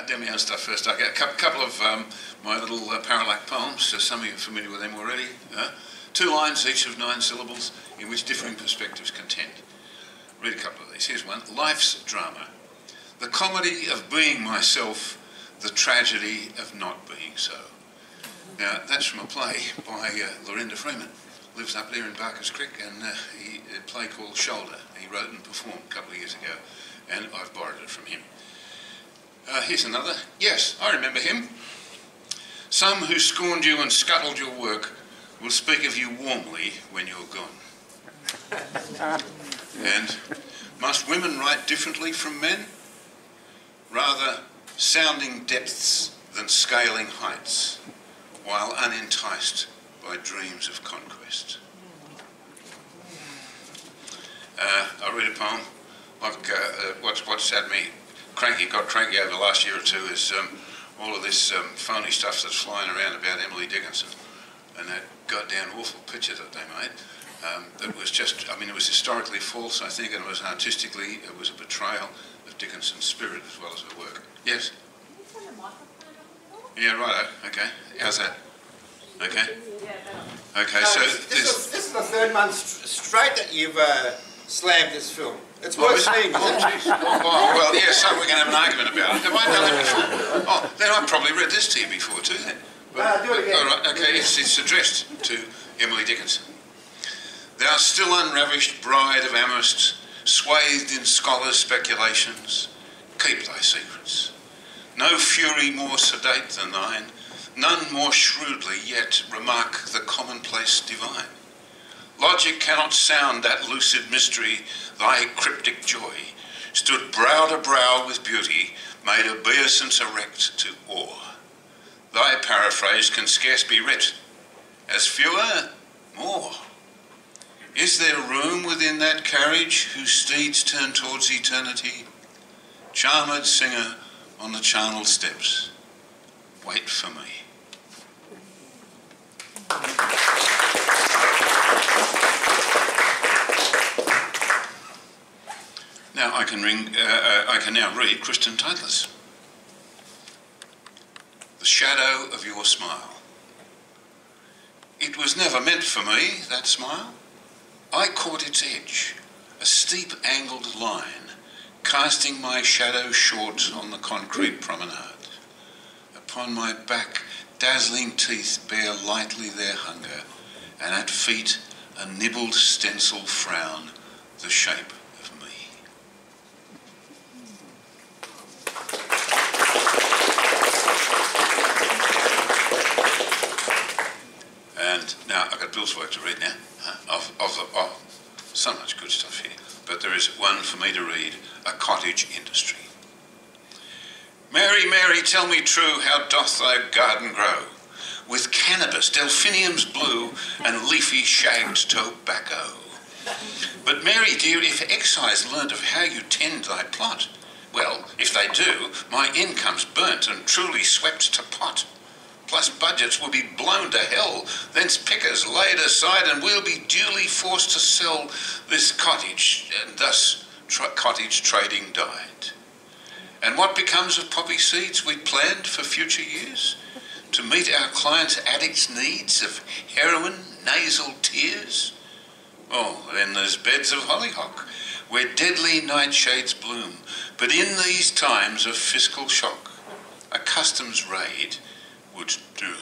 Demian stuff first. I get a couple of my little Parallax poems, so some of you are familiar with them already. 2 lines, each of 9 syllables, in which differing perspectives contend. Read a couple of these. Here's one. Life's drama. The comedy of being myself, the tragedy of not being so. Now, that's from a play by Lorinda Freeman. Lives up there in Barker's Creek, and a play called Shoulder. He wrote and performed a couple of years ago, and I've borrowed it from him. Here's another. Yes, I remember him. Some who scorned you and scuttled your work will speak of you warmly when you're gone. And must women write differently from men? Rather sounding depths than scaling heights, while unenticed by dreams of conquest. I read a poem, like what's had me got cranky over the last year or two is all of this phony stuff that's flying around about Emily Dickinson and that goddamn awful picture that they made. It was just, I mean, it was historically false, I think, and it was artistically, it was a betrayal of Dickinson's spirit as well as her work. Yes? Can you turn the microphone up a little? Yeah, right. Okay. How's that? Okay. Okay. So this is the 3rd month straight that you've slammed this film. It's worth seeing. Well, yes. So we're going to have an argument about it. Have I done that before? Oh, then I've probably read this to you before too. Then. Do it again. All right. Okay. It's addressed to Emily Dickinson. Thou still unravished bride of Amherst, swathed in scholars' speculations, keep thy secrets. No fury more sedate than thine, none more shrewdly yet remark the commonplace divine. Logic cannot sound that lucid mystery, thy cryptic joy stood brow to brow with beauty, made obeisance erect to awe. Thy paraphrase can scarce be writ, as fewer, more. Is there room within that carriage whose steeds turn towards eternity? Charmed singer on the charnel steps, wait for me. Now I can now read Kristen Titler's. The shadow of your smile. It was never meant for me, that smile. I caught its edge, a steep angled line, casting my shadow short on the concrete promenade. Upon my back, dazzling teeth bear lightly their hunger, and at feet a nibbled stencil frown, the shape of me. And now I've got Bill's work to read now. So much good stuff here. But there is one for me to read, A Cottage Industry. Mary, Mary, tell me true, how doth thy garden grow? With cannabis, delphiniums blue, and leafy shagged tobacco. But Mary, dear, if excise learnt of how you tend thy plot, well, if they do, my income's burnt and truly swept to pot. Plus budgets will be blown to hell, thence pickers laid aside, and we'll be duly forced to sell this cottage, and thus cottage trading died. And what becomes of poppy seeds we planned for future years? To meet our clients' addicts' needs of heroin, nasal tears? Oh, then there's beds of hollyhock, where deadly nightshades bloom. But in these times of fiscal shock, a customs raid would doom.